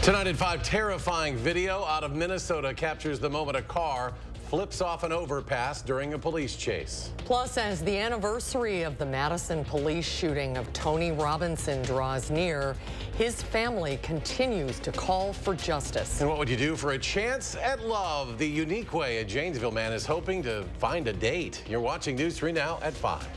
Tonight at 5, terrifying video out of Minnesota captures the moment a car flips off an overpass during a police chase. Plus, as the anniversary of the Madison police shooting of Tony Robinson draws near, his family continues to call for justice. And what would you do for a chance at love? The unique way a Janesville man is hoping to find a date. You're watching News 3 now at 5.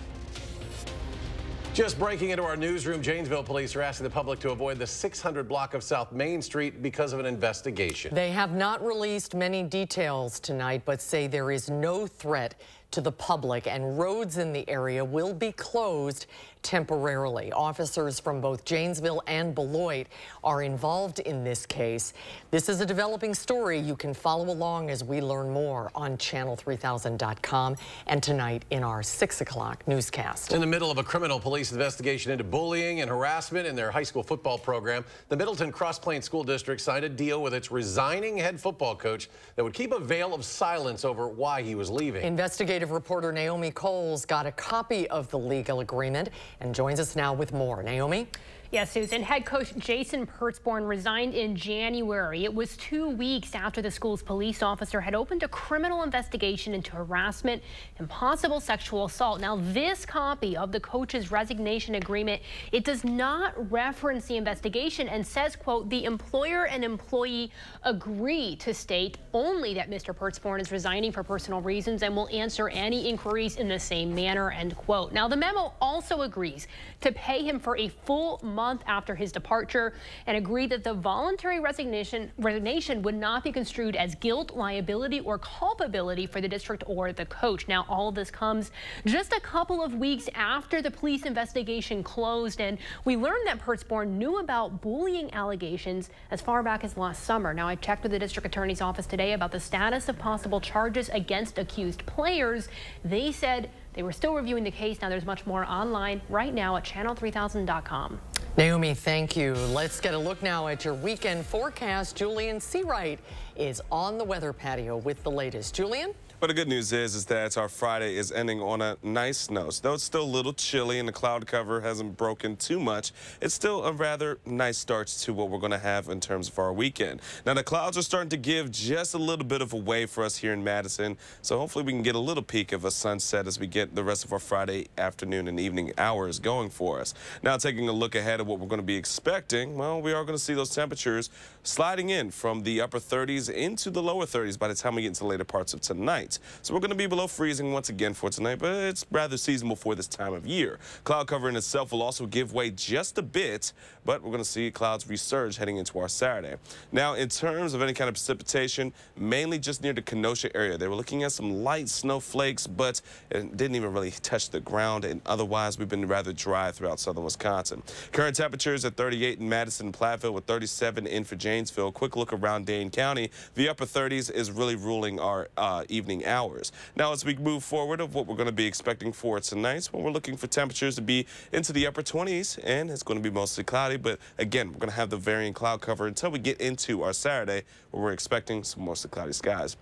Just breaking into our newsroom, Janesville police are asking the public to avoid the 600 block of South Main Street because of an investigation. They have not released many details tonight, but say there is no threat to the public and roads in the area will be closed temporarily. Officers from both Janesville and Beloit are involved in this case. This is a developing story. You can follow along as we learn more on channel3000.com and tonight in our 6 o'clock newscast. In the middle of a criminal police investigation into bullying and harassment in their high school football program, the Middleton Cross Plains School District signed a deal with its resigning head football coach that would keep a veil of silence over why he was leaving. Investigative reporter Naomi Coles got a copy of the legal agreement and joins us now with more. Naomi? Yes, Susan. Head coach Jason Pertzborn resigned in January. It was 2 weeks after the school's police officer had opened a criminal investigation into harassment and possible sexual assault. Now, this copy of the coach's resignation agreement, it does not reference the investigation and says, quote, the employer and employee agree to state only that Mr. Pertzborn is resigning for personal reasons and will answer any inquiries in the same manner, end quote. Now, the memo also agrees to pay him for a full month after his departure and agreed that the voluntary resignation would not be construed as guilt, liability, or culpability for the district or the coach. Now, all of this comes just a couple of weeks after the police investigation closed, and we learned that Pertzborn knew about bullying allegations as far back as last summer. Now, I checked with the district attorney's office today about the status of possible charges against accused players. They said they were still reviewing the case. Now, there's much more online right now at channel3000.com. Naomi, thank you. Let's get a look now at your weekend forecast. Julian Seawright is on the weather patio with the latest. Julian? But the good news is that our Friday is ending on a nice note. Though it's still a little chilly and the cloud cover hasn't broken too much, it's still a rather nice start to what we're going to have in terms of our weekend. Now, the clouds are starting to give just a little bit of a way for us here in Madison, so hopefully we can get a little peek of a sunset as we get the rest of our Friday afternoon and evening hours going for us. Now, taking a look ahead at what we're going to be expecting, well, we are going to see those temperatures sliding in from the upper 30s into the lower 30s by the time we get into the later parts of tonight. So we're going to be below freezing once again for tonight, but it's rather seasonable for this time of year. Cloud cover in itself will also give way just a bit, but we're going to see clouds resurge heading into our Saturday. Now, in terms of any kind of precipitation, mainly just near the Kenosha area, they were looking at some light snowflakes, but it didn't even really touch the ground, and otherwise we've been rather dry throughout southern Wisconsin. Current temperatures at 38 in Madison and Platteville with 37 in for Janesville. Quick look around Dane County. The upper 30s is really ruling our evening hours. Now, as we move forward of what we're going to be expecting for tonight, well, we're looking for temperatures to be into the upper 20s, and it's going to be mostly cloudy. But again, we're going to have the varying cloud cover until we get into our Saturday, where we're expecting some mostly cloudy skies.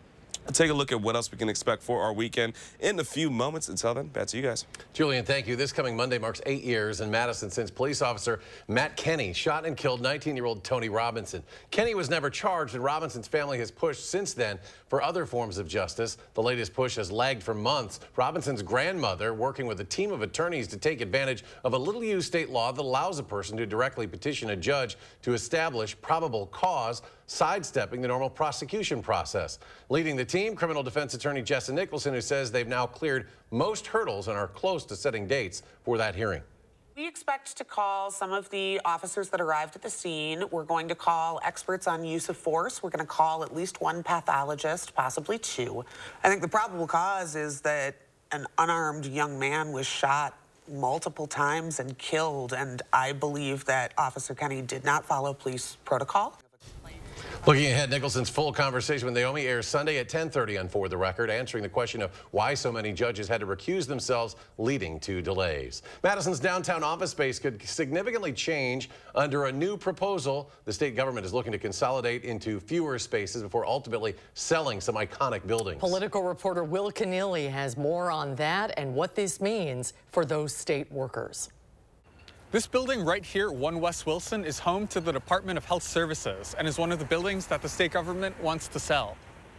Take a look at what else we can expect for our weekend in a few moments. Until then, back to you guys. Julian, thank you. This coming Monday marks 8 years in Madison since police officer Matt Kenny shot and killed 19-year-old Tony Robinson. Kenny was never charged, and Robinson's family has pushed since then for other forms of justice. The latest push has lagged for months. Robinson's grandmother working with a team of attorneys to take advantage of a little-used state law that allows a person to directly petition a judge to establish probable cause, sidestepping the normal prosecution process. Leading the team, criminal defense attorney Jessa Nicholson, who says they've now cleared most hurdles and are close to setting dates for that hearing. We expect to call some of the officers that arrived at the scene. We're going to call experts on use of force. We're going to call at least one pathologist, possibly two. I think the probable cause is that an unarmed young man was shot multiple times and killed, and I believe that Officer Kenny did not follow police protocol. Looking ahead, Nicholson's full conversation with Naomi airs Sunday at 10:30 on For the Record, answering the question of why so many judges had to recuse themselves, leading to delays. Madison's downtown office space could significantly change under a new proposal. The state government is looking to consolidate into fewer spaces before ultimately selling some iconic buildings. Political reporter Will Keneally has more on that and what this means for those state workers. This building right here, 1 West Wilson, is home to the Department of Health Services and is one of the buildings that the state government wants to sell.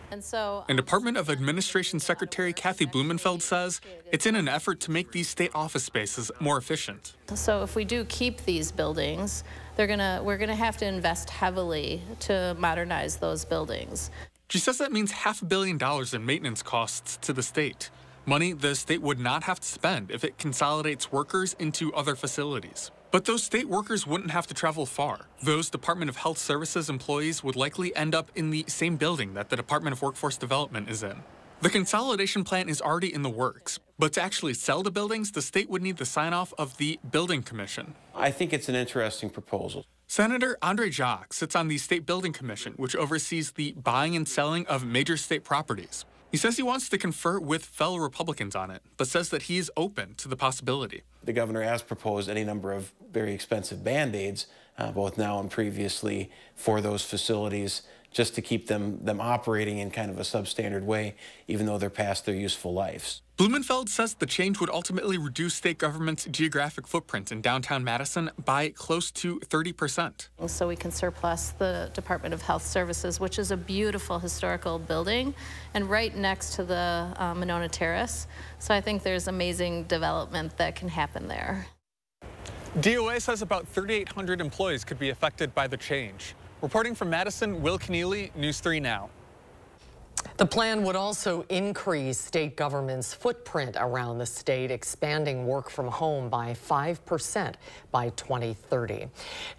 And Department of Administration Secretary Kathy Blumenfeld says it's in an effort to make these state office spaces more efficient. So if we do keep these buildings, we're gonna have to invest heavily to modernize those buildings. She says that means $500 million in maintenance costs to the state. Money the state would not have to spend if it consolidates workers into other facilities. But those state workers wouldn't have to travel far. Those Department of Health Services employees would likely end up in the same building that the Department of Workforce Development is in. The consolidation plan is already in the works, but to actually sell the buildings, the state would need the sign-off of the Building Commission. I think it's an interesting proposal. Senator Andre Jacques sits on the State Building Commission, which oversees the buying and selling of major state properties. He says he wants to confer with fellow Republicans on it, but says that he is open to the possibility. The governor has proposed any number of very expensive Band-Aids, both now and previously, for those facilities, just to keep them operating in kind of a substandard way, even though they're past their useful lives. Blumenfeld says the change would ultimately reduce state government's geographic footprint in downtown Madison by close to 30%. So we can surplus the Department of Health Services, which is a beautiful historical building and right next to the Monona Terrace. So I think there's amazing development that can happen there. DOA says about 3,800 employees could be affected by the change. Reporting from Madison, Will Keneally, News 3 Now. The plan would also increase state government's footprint around the state, expanding work from home by 5% by 2030.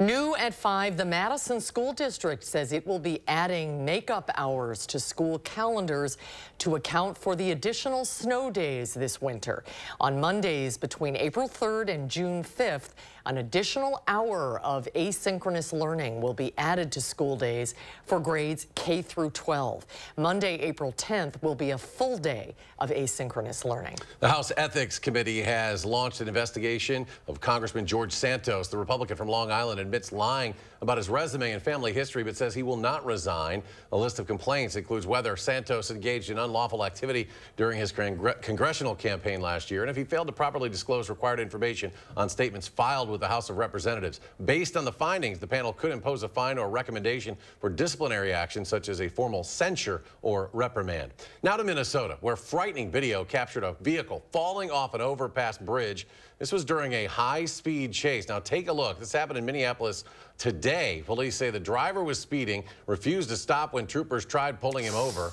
New at 5, the Madison School District says it will be adding makeup hours to school calendars to account for the additional snow days this winter. On Mondays between April 3rd and June 5th, an additional hour of asynchronous learning will be added to school days for grades K through 12. Monday, April 10th will be a full day of asynchronous learning. The House Ethics Committee has launched an investigation of Congressman George Santos. The Republican from Long Island admits lying about his resume and family history, but says he will not resign. A list of complaints includes whether Santos engaged in unlawful activity during his congressional campaign last year, and if he failed to properly disclose required information on statements filed with the House of Representatives. Based on the findings, the panel could impose a fine or recommendation for disciplinary action, such as a formal censure or reprimand. Now to Minnesota, where frightening video captured a vehicle falling off an overpass bridge. This was during a high-speed chase. Now take a look. This happened in Minneapolis today. Police say the driver was speeding, refused to stop when troopers tried pulling him over.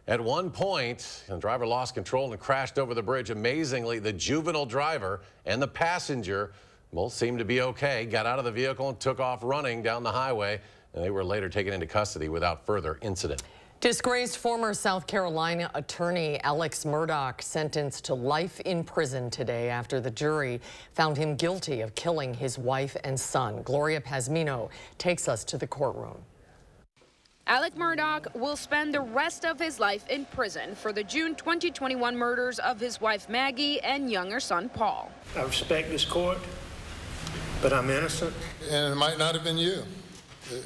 At one point, the driver lost control and crashed over the bridge. Amazingly, the juvenile driver and the passenger both seemed to be okay, got out of the vehicle and took off running down the highway, and they were later taken into custody without further incident. Disgraced former South Carolina attorney Alex Murdaugh sentenced to life in prison today after the jury found him guilty of killing his wife and son. Gloria Pazmino takes us to the courtroom. Alex Murdaugh will spend the rest of his life in prison for the June 2021 murders of his wife Maggie and younger son Paul. I respect this court, but I'm innocent. And it might not have been you.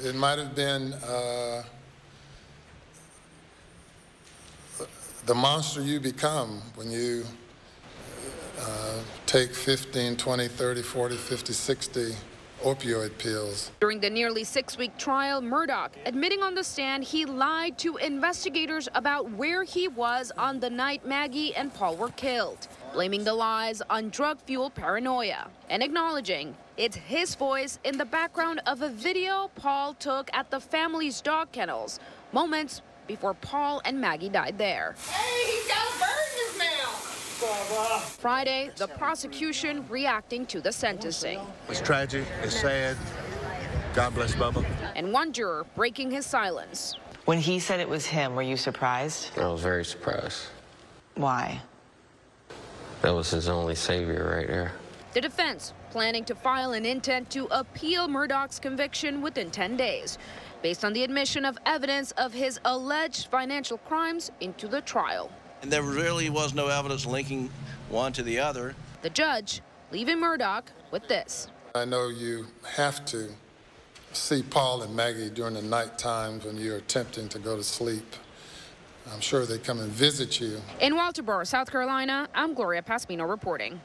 It might have been the monster you become when you take 15, 20, 30, 40, 50, 60 opioid pills. During the nearly 6-week trial, Murdaugh admitting on the stand he lied to investigators about where he was on the night Maggie and Paul were killed, blaming the lies on drug-fueled paranoia and acknowledging it's his voice in the background of a video Paul took at the family's dog kennels, moments before Paul and Maggie died there. Hey, he's got a bird in his mouth! Friday, the prosecution reacting to the sentencing. It's tragic, it's sad. God bless Bubba. And one juror breaking his silence. When he said it was him, were you surprised? I was very surprised. Why? That was his only savior right there. The defense planning to file an intent to appeal Murdaugh's conviction within 10 days, based on the admission of evidence of his alleged financial crimes into the trial. And there really was no evidence linking one to the other. The judge leaving Murdaugh with this. I know you have to see Paul and Maggie during the night times when you're attempting to go to sleep. I'm sure they come and visit you. In Walterboro, South Carolina, I'm Gloria Pazmino reporting.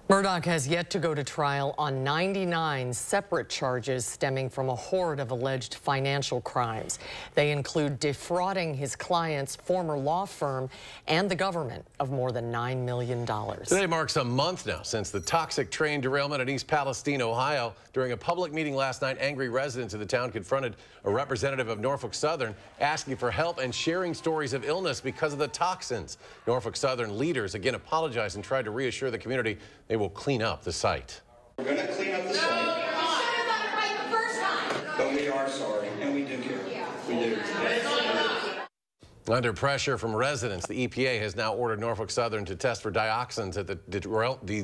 Murdaugh has yet to go to trial on 99 separate charges stemming from a horde of alleged financial crimes. They include defrauding his client's former law firm and the government of more than $9 million. Today marks a month now since the toxic train derailment in East Palestine, Ohio. During a public meeting last night, angry residents of the town confronted a representative of Norfolk Southern asking for help and sharing stories of illness because of the toxins. Norfolk Southern leaders again apologized and tried to reassure the community they will clean up the site. We're going to clean up the site. You should have done it right the first time. But we are sorry, and we do care. Yeah. We do. Under pressure from residents, the EPA has now ordered Norfolk Southern to test for dioxins at the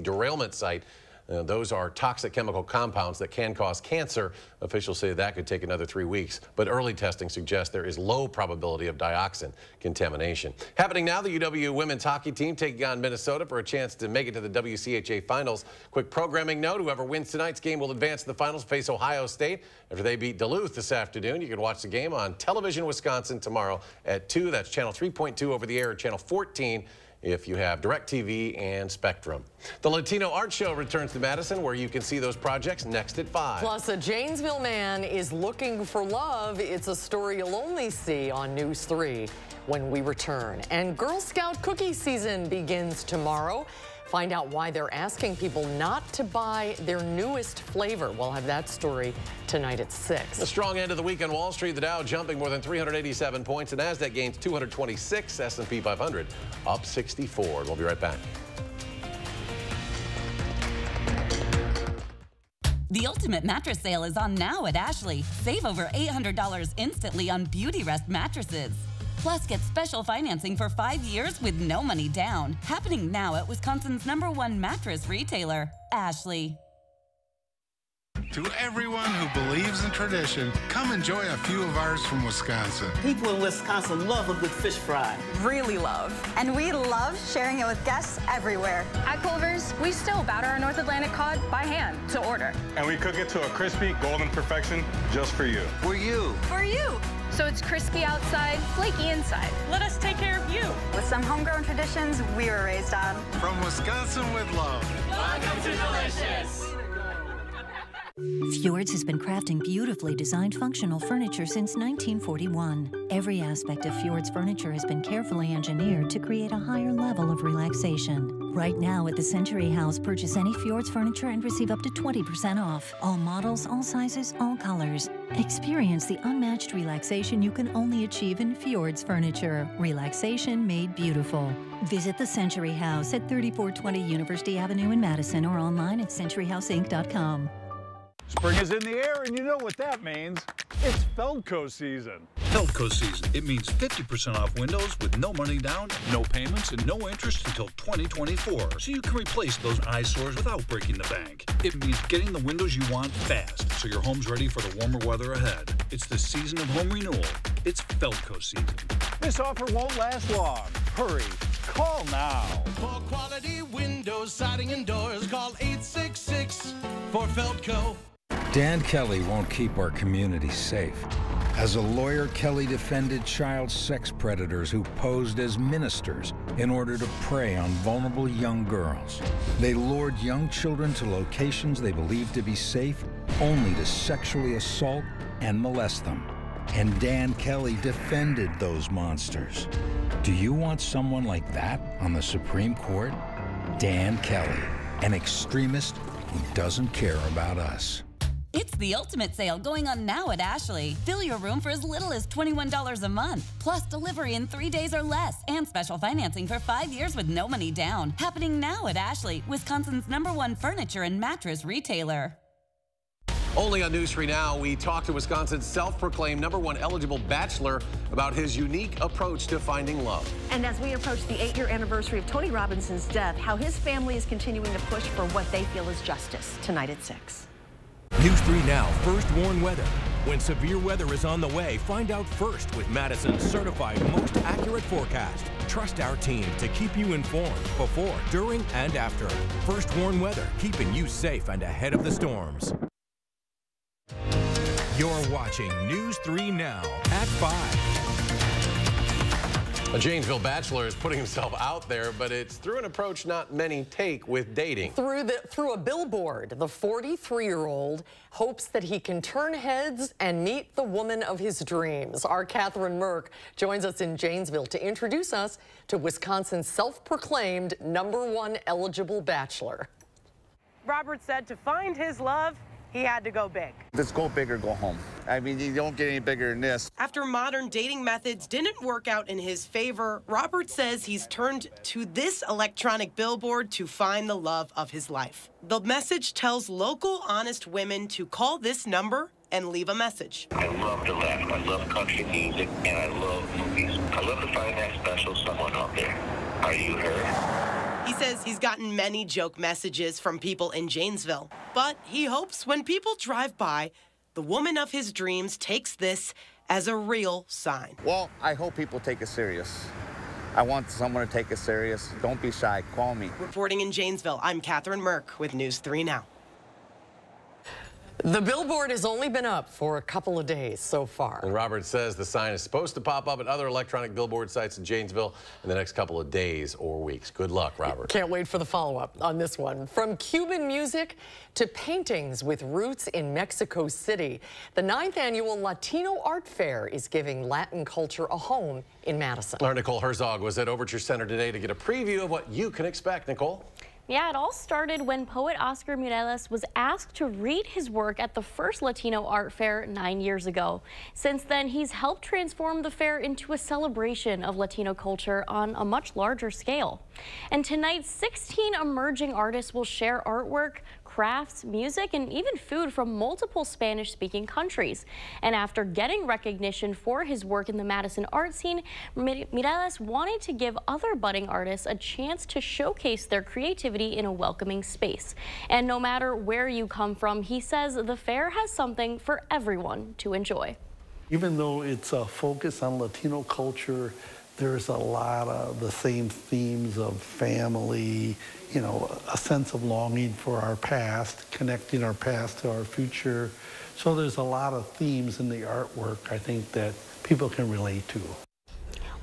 derailment site. Those are toxic chemical compounds that can cause cancer. Officials say that could take another 3 weeks, but early testing suggests there is low probability of dioxin contamination. Happening now, the UW women's hockey team taking on Minnesota for a chance to make it to the WCHA finals. Quick programming note, whoever wins tonight's game will advance to the finals, face Ohio State after they beat Duluth this afternoon. You can watch the game on Television Wisconsin tomorrow at 2. That's channel 3.2 over the air at channel 14. If you have DirecTV and Spectrum. The Latino Art Show returns to Madison, where you can see those projects next at 5. Plus, a Janesville man is looking for love. It's a story you'll only see on News 3 when we return. And Girl Scout cookie season begins tomorrow. Find out why they're asking people not to buy their newest flavor. We'll have that story tonight at 6. A strong end of the week on Wall Street. The Dow jumping more than 387 points. The Nasdaq gains 226. S&P 500 up 64. We'll be right back. The ultimate mattress sale is on now at Ashley. Save over $800 instantly on Beauty Rest mattresses. Plus, get special financing for 5 years with no money down. Happening now at Wisconsin's #1 mattress retailer, Ashley. To everyone who believes in tradition, come enjoy a few of ours from Wisconsin. People in Wisconsin love a good fish fry. Really love. And we love sharing it with guests everywhere. At Culver's, we still batter our North Atlantic cod by hand to order. And we cook it to a crispy, golden perfection just for you. For you. For you. So it's crispy outside, flaky inside. Let us take care of you. With some homegrown traditions we were raised on. From Wisconsin with love. Welcome to Delicious. Fjords has been crafting beautifully designed functional furniture since 1941. Every aspect of Fjords furniture has been carefully engineered to create a higher level of relaxation. Right now at the Century House, purchase any Fjords furniture and receive up to 20% off. All models, all sizes, all colors. Experience the unmatched relaxation you can only achieve in Fjords furniture. Relaxation made beautiful. Visit the Century House at 3420 University Avenue in Madison or online at centuryhouseinc.com. Spring is in the air, and you know what that means. It's Feldco season. Feldco season. It means 50% off windows with no money down, no payments, and no interest until 2024. So you can replace those eyesores without breaking the bank. It means getting the windows you want fast, so your home's ready for the warmer weather ahead. It's the season of home renewal. It's Feldco season. This offer won't last long. Hurry. Call now. For quality windows, siding, and doors, call 866 for Feldco. Dan Kelly won't keep our community safe. As a lawyer, Kelly defended child sex predators who posed as ministers in order to prey on vulnerable young girls. They lured young children to locations they believed to be safe, only to sexually assault and molest them. And Dan Kelly defended those monsters. Do you want someone like that on the Supreme Court? Dan Kelly, an extremist who doesn't care about us. It's the ultimate sale going on now at Ashley. Fill your room for as little as $21 a month. Plus delivery in 3 days or less. And special financing for 5 years with no money down. Happening now at Ashley, Wisconsin's #1 furniture and mattress retailer. Only on News 3 Now, we talked to Wisconsin's self-proclaimed #1 eligible bachelor about his unique approach to finding love. And as we approach the 8-year anniversary of Tony Robinson's death, how his family is continuing to push for what they feel is justice. Tonight at 6. News 3 Now First Warn Weather. When severe weather is on the way, find out first with Madison's certified most accurate forecast. Trust our team to keep you informed before, during, and after. First Warn Weather, keeping you safe and ahead of the storms. You're watching News 3 Now at 5. A Janesville bachelor is putting himself out there, but it's through an approach not many take with dating. Through a billboard, the 43-year-old hopes that he can turn heads and meet the woman of his dreams. Our Catherine Merck joins us in Janesville to introduce us to Wisconsin's self-proclaimed #1 eligible bachelor. Robert said to find his love, he had to go big. Let's go big or go home. I mean, you don't get any bigger than this. After modern dating methods didn't work out in his favor, Robert says he's turned to this electronic billboard to find the love of his life. The message tells local honest women to call this number and leave a message. I love to laugh. I love country music, and I love movies. I love to find that special someone out there. Are you her? He says he's gotten many joke messages from people in Janesville, but he hopes when people drive by, the woman of his dreams takes this as a real sign. Well, I hope people take it serious. I want someone to take it serious. Don't be shy. Call me. Reporting in Janesville, I'm Catherine Merck with News 3 Now. The billboard has only been up for a couple of days so far. And Robert says the sign is supposed to pop up at other electronic billboard sites in Janesville in the next couple of days or weeks. Good luck, Robert. Can't wait for the follow-up on this one. From Cuban music to paintings with roots in Mexico City, the 9th annual Latino Art Fair is giving Latin culture a home in Madison. Our Nicole Herzog was at Overture Center today to get a preview of what you can expect. Nicole? Yeah, it all started when poet Oscar Mireles was asked to read his work at the first Latino art fair 9 years ago. Since then, he's helped transform the fair into a celebration of Latino culture on a much larger scale. And tonight, 16 emerging artists will share artwork, crafts, music, and even food from multiple Spanish-speaking countries. And after getting recognition for his work in the Madison art scene, Mireles wanted to give other budding artists a chance to showcase their creativity in a welcoming space. And no matter where you come from, he says the fair has something for everyone to enjoy. Even though it's a focus on Latino culture, there's a lot of the same themes of family, you know, a sense of longing for our past, connecting our past to our future. So there's a lot of themes in the artwork, I think, that people can relate to.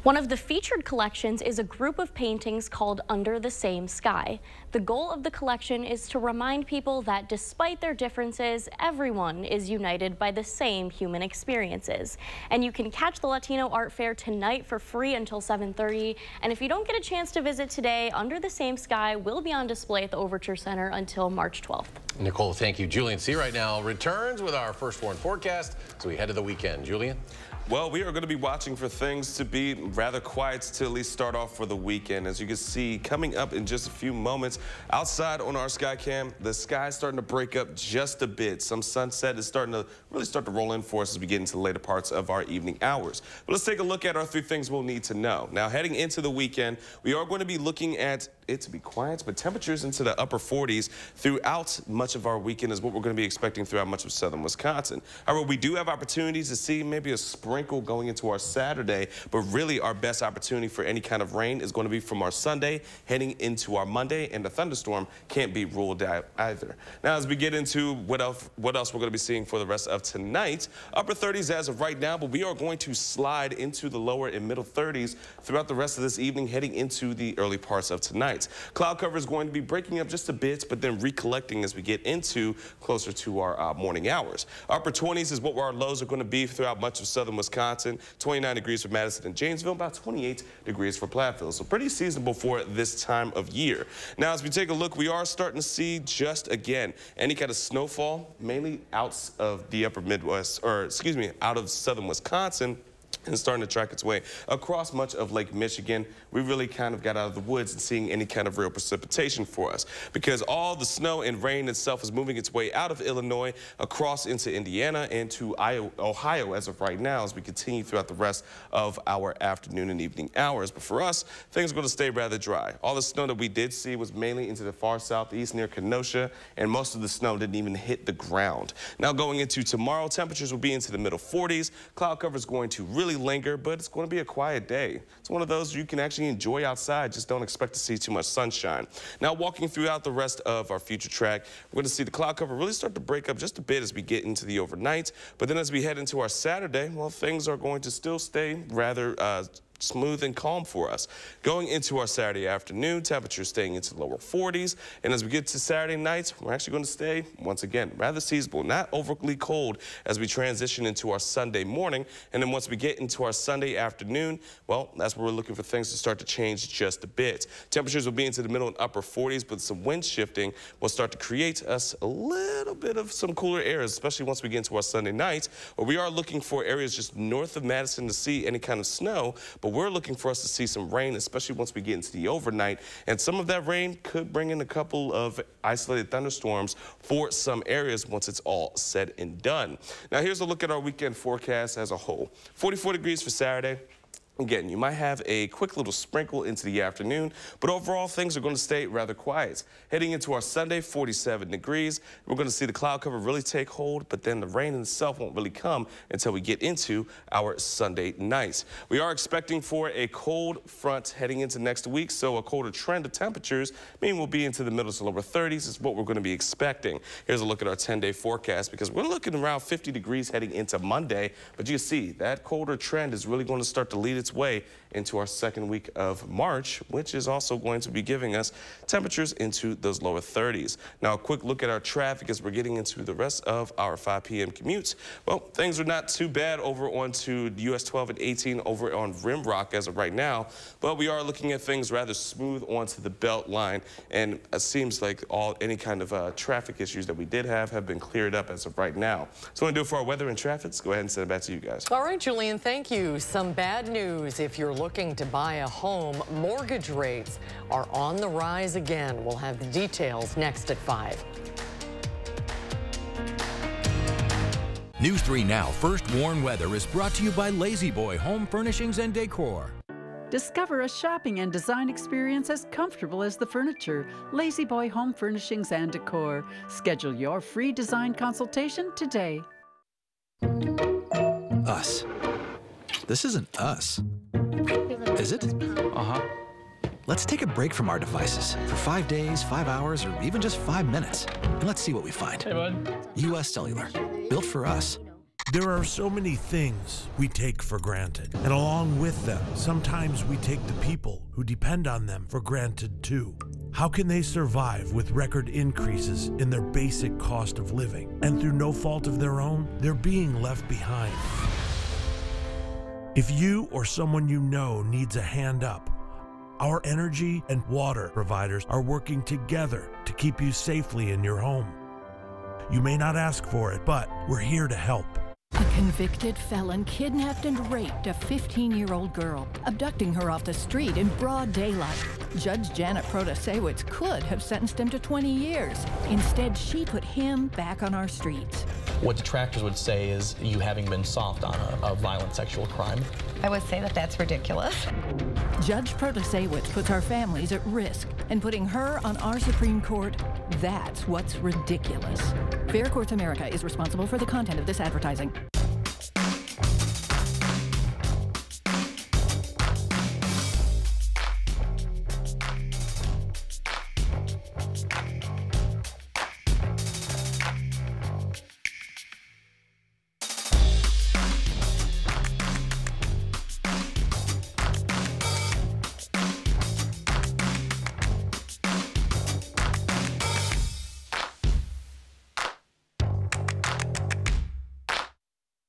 One of the featured collections is a group of paintings called Under the Same Sky. The goal of the collection is to remind people that despite their differences, everyone is united by the same human experiences. And you can catch the Latino Art Fair tonight for free until 7:30. And if you don't get a chance to visit today, Under the Same Sky will be on display at the Overture Center until March 12th. Nicole, thank you. Julian C. right now returns with our first warn forecast. So we head to the weekend. Julian? Well, we are going to be watching for things to be rather quiet to at least start off for the weekend. As you can see, coming up in just a few moments, outside on our sky cam, the sky is starting to break up just a bit. Some sunset is starting to really roll in for us as we get into the later parts of our evening hours. But let's take a look at our 3 things we'll need to know. Now, heading into the weekend, we are going to be looking at it to be quiet, but temperatures into the upper 40s throughout much of our weekend is what we're going to be expecting throughout much of southern Wisconsin. However, we do have opportunities to see maybe a sprinkle going into our Saturday, but really our best opportunity for any kind of rain is going to be from our Sunday heading into our Monday, and the thunderstorm can't be ruled out either. Now, as we get into what else we're going to be seeing for the rest of tonight, upper 30s as of right now, but we are going to slide into the lower and middle 30s throughout the rest of this evening heading into the early parts of tonight. Cloud cover is going to be breaking up just a bit, but then recollecting as we get into closer to our morning hours. Upper 20s is what our lows are going to be throughout much of southern Wisconsin. 29 degrees for Madison and Janesville, about 28 degrees for Platteville. So pretty seasonable for this time of year. Now, as we take a look, we are starting to see just again any kind of snowfall, mainly out of the upper Midwest, or excuse me, out of southern Wisconsin, and starting to track its way across much of Lake Michigan. We really kind of got out of the woods and seeing any kind of real precipitation for us, because all the snow and rain itself is moving its way out of Illinois across into Indiana and to Ohio as of right now as we continue throughout the rest of our afternoon and evening hours. But for us, things are going to stay rather dry. All the snow that we did see was mainly into the far southeast near Kenosha, and most of the snow didn't even hit the ground. Now going into tomorrow, temperatures will be into the middle 40s. Cloud cover is going to really linger, but it's going to be a quiet day. It's one of those you can actually enjoy outside, just don't expect to see too much sunshine. Now walking throughout the rest of our future track, we're going to see the cloud cover really start to break up just a bit as we get into the overnight, but then as we head into our Saturday, well, things are going to still stay rather smooth and calm for us. Going into our Saturday afternoon, temperatures staying into the lower 40s. And as we get to Saturday night, we're actually going to stay, once again, rather seasonable, not overly cold as we transition into our Sunday morning. And then once we get into our Sunday afternoon, well, that's where we're looking for things to start to change just a bit. Temperatures will be into the middle and upper 40s, but some wind shifting will start to create us a little bit of some cooler areas, especially once we get into our Sunday night. But we are looking for areas just north of Madison to see any kind of snow, but we're looking for us to see some rain, especially once we get into the overnight. And some of that rain could bring in a couple of isolated thunderstorms for some areas once it's all said and done. Now, here's a look at our weekend forecast as a whole. 44 degrees for Saturday. Again, you might have a quick little sprinkle into the afternoon, but overall things are going to stay rather quiet. Heading into our Sunday, 47 degrees. We're going to see the cloud cover really take hold, but then the rain itself won't really come until we get into our Sunday night. We are expecting for a cold front heading into next week, so a colder trend of temperatures, meaning we'll be into the middle to lower 30s is what we're going to be expecting. Here's a look at our 10-day forecast because we're looking around 50 degrees heading into Monday, but you see that colder trend is really going to start to lead its way into our second week of March, which is also going to be giving us temperatures into those lower 30s. Now, a quick look at our traffic as we're getting into the rest of our 5 p.m. commutes. Well, things are not too bad over onto US 12 and 18 over on Rimrock as of right now, but we are looking at things rather smooth onto the belt line, and it seems like any kind of traffic issues that we did have been cleared up as of right now. So I'm going to do it for our weather and traffic. Let's go ahead and send it back to you guys. All right, Julian, thank you. Some bad news if you're looking to buy a home. Mortgage rates are on the rise again. We'll have the details next at 5. News 3 Now First Warn Weather is brought to you by Lazy Boy Home Furnishings and Decor. Discover a shopping and design experience as comfortable as the furniture. Lazy Boy Home Furnishings and Decor. Schedule your free design consultation today. Us. This isn't us. Is it? Uh-huh. Let's take a break from our devices for 5 days, 5 hours, or even just 5 minutes. And let's see what we find. Hey, bud. US Cellular. Built for us. There are so many things we take for granted, and along with them, sometimes we take the people who depend on them for granted too. How can they survive with record increases in their basic cost of living? And through no fault of their own, they're being left behind. If you or someone you know needs a hand up, our energy and water providers are working together to keep you safely in your home. You may not ask for it, but we're here to help. A convicted felon kidnapped and raped a 15-year-old girl, abducting her off the street in broad daylight. Judge Janet Protasewicz could have sentenced him to 20 years. Instead, she put him back on our streets. What detractors would say is you having been soft on a violent sexual crime. I would say that that's ridiculous. Judge Protasewicz puts our families at risk, and putting her on our Supreme Court, that's what's ridiculous. Fair Courts America is responsible for the content of this advertising.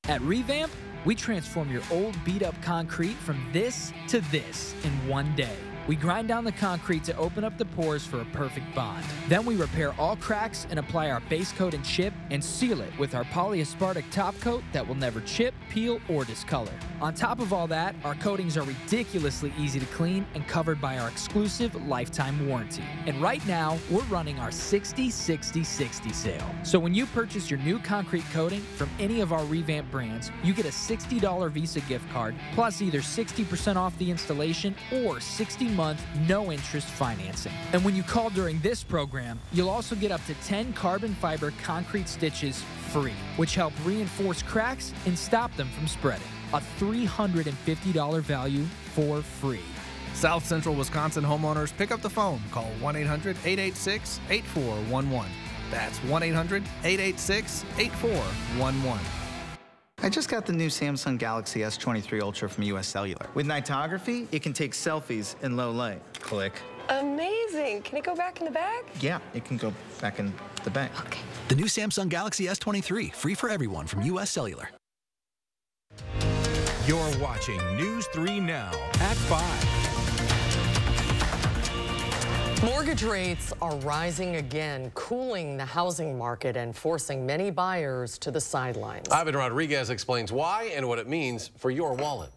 At Revamp, we transform your old beat-up concrete from this to this in one day. We grind down the concrete to open up the pores for a perfect bond. Then we repair all cracks and apply our base coat and chip and seal it with our polyaspartic top coat that will never chip, peel, or discolor. On top of all that, our coatings are ridiculously easy to clean and covered by our exclusive lifetime warranty. And right now, we're running our 60-60-60 sale. So when you purchase your new concrete coating from any of our Revamp brands, you get a $60 Visa gift card, plus either 60% off the installation or 60-month no-interest financing. And when you call during this program, you'll also get up to 10 carbon fiber concrete stitches free, which help reinforce cracks and stop them from spreading. A $350 value for free. South Central Wisconsin homeowners, pick up the phone. Call 1-800-886-8411. That's 1-800-886-8411. I just got the new Samsung Galaxy S23 Ultra from US Cellular. With nightography, it can take selfies in low light. Click. Amazing. Can it go back in the bag? Yeah, it can go back in the bag. Okay. The new Samsung Galaxy S23, free for everyone from US Cellular. You're watching News 3 Now at 5. Mortgage rates are rising again, cooling the housing market and forcing many buyers to the sidelines. Ivan Rodriguez explains why and what it means for your wallet.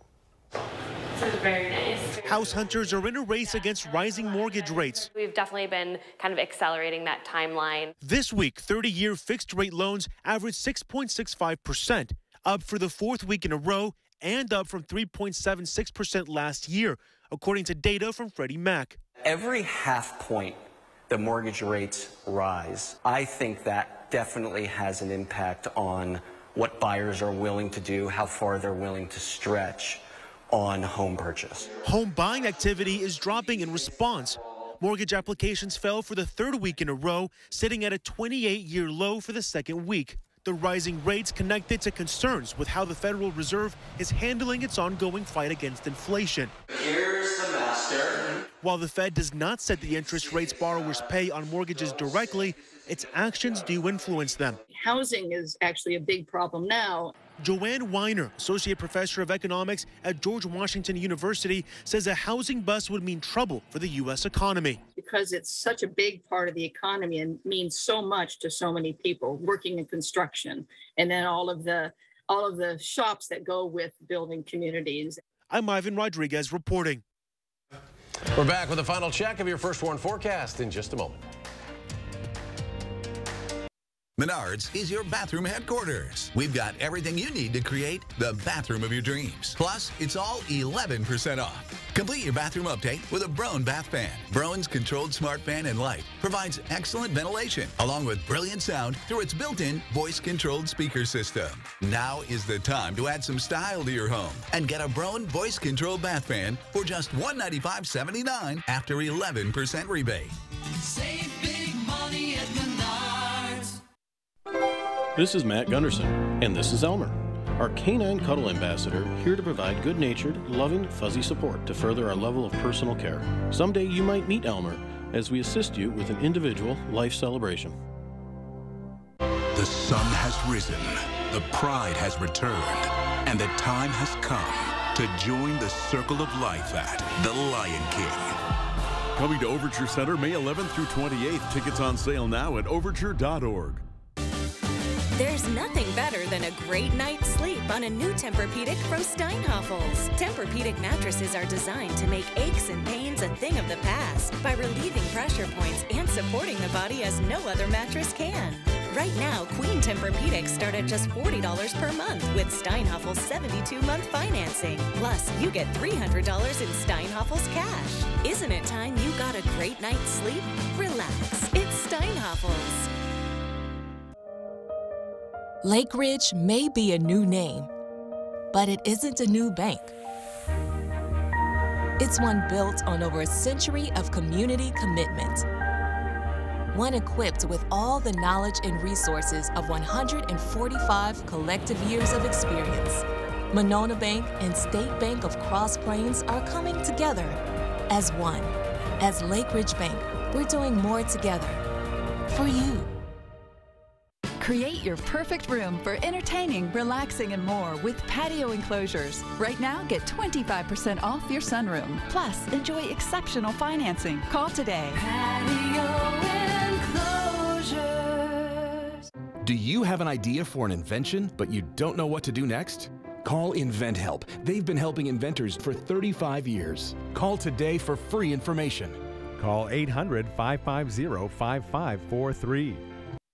This is very nice. House hunters are in a race against rising mortgage rates. We've definitely been kind of accelerating that timeline. This week, 30-year fixed-rate loans averaged 6.65%, up for the fourth week in a row and up from 3.76% last year, according to data from Freddie Mac. Every half point the mortgage rates rise, I think that definitely has an impact on what buyers are willing to do, how far they're willing to stretch on home purchase. Home buying activity is dropping in response. Mortgage applications fell for the third week in a row, sitting at a 28-year low for the second week. The rising rates connected to concerns with how the Federal Reserve is handling its ongoing fight against inflation. Here's the master. While the Fed does not set the interest rates borrowers pay on mortgages directly, its actions do influence them. Housing is actually a big problem now. Joanne Weiner, associate professor of economics at George Washington University, says a housing bust would mean trouble for the U.S. economy. Because it's such a big part of the economy and means so much to so many people working in construction, and then all of the shops that go with building communities. I'm Ivan Rodriguez reporting. We're back with a final check of your First Warn forecast in just a moment. Menards is your bathroom headquarters. We've got everything you need to create the bathroom of your dreams. Plus, it's all 11% off. Complete your bathroom update with a Broan bath fan. Broan's controlled smart fan and light provides excellent ventilation along with brilliant sound through its built-in voice-controlled speaker system. Now is the time to add some style to your home and get a Broan voice-controlled bath fan for just $195.79 after 11% rebate. Save big money at Menards. This is Matt Gunderson, and this is Elmer, our canine cuddle ambassador, here to provide good-natured, loving, fuzzy support to further our level of personal care. Someday you might meet Elmer as we assist you with an individual life celebration. The sun has risen, the pride has returned, and the time has come to join the circle of life at the Lion King. Coming to Overture Center May 11th through 28th. Tickets on sale now at overture.org. There's nothing better than a great night's sleep on a new Tempur-Pedic from Steinhafels. Tempur-Pedic mattresses are designed to make aches and pains a thing of the past by relieving pressure points and supporting the body as no other mattress can. Right now, Queen Tempur-Pedics start at just $40 per month with Steinhafels 72-month financing. Plus, you get $300 in Steinhafels cash. Isn't it time you got a great night's sleep? Relax. It's Steinhafels. Lake Ridge may be a new name, but it isn't a new bank. It's one built on over a century of community commitment. One equipped with all the knowledge and resources of 145 collective years of experience. Monona Bank and State Bank of Cross Plains are coming together as one. As Lake Ridge Bank, we're doing more together for you. Create your perfect room for entertaining, relaxing, and more with patio enclosures. Right now, get 25% off your sunroom. Plus, enjoy exceptional financing. Call today. Patio enclosures. Do you have an idea for an invention, but you don't know what to do next? Call InventHelp. They've been helping inventors for 35 years. Call today for free information. Call 800-550-5543.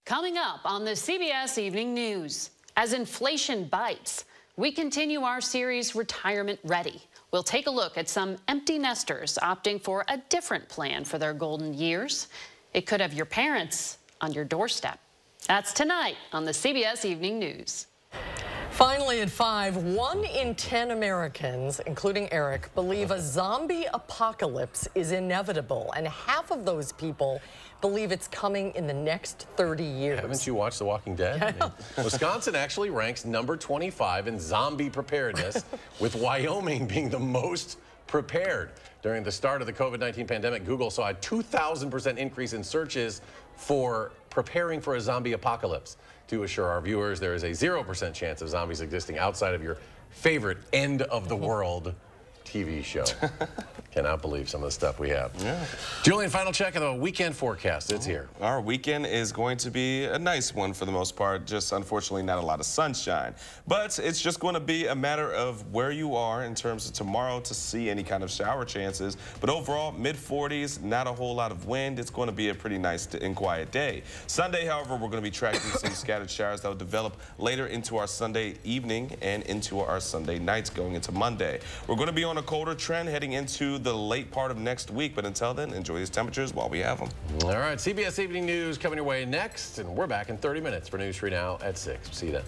Coming up on the CBS Evening News, as inflation bites, we continue our series Retirement Ready. We'll take a look at some empty nesters opting for a different plan for their golden years. It could have your parents on your doorstep. That's tonight on the CBS Evening News. Finally at 5, 1 in 10 Americans, including Eric, believe a zombie apocalypse is inevitable, and half of those people believe it's coming in the next 30 years. Haven't you watched The Walking Dead? Yeah. Wisconsin actually ranks number 25 in zombie preparedness, with Wyoming being the most prepared. During the start of the COVID-19 pandemic, Google saw a 2,000% increase in searches for preparing for a zombie apocalypse. To assure our viewers, there is a 0% chance of zombies existing outside of your favorite end of the world TV show. Cannot believe some of the stuff we have. Yeah. Julian, final check of the weekend forecast. It's here. Our weekend is going to be a nice one for the most part, just unfortunately not a lot of sunshine. But it's just going to be a matter of where you are in terms of tomorrow to see any kind of shower chances. But overall, mid-40s, not a whole lot of wind. It's going to be a pretty nice and quiet day. Sunday, however, we're going to be tracking some scattered showers that will develop later into our Sunday evening and into our Sunday nights going into Monday. We're going to be on a colder trend heading into the late part of next week, but until then, enjoy these temperatures while we have them. All right, CBS Evening News coming your way next, and we're back in 30 minutes for News 3 Now at 6. See you then.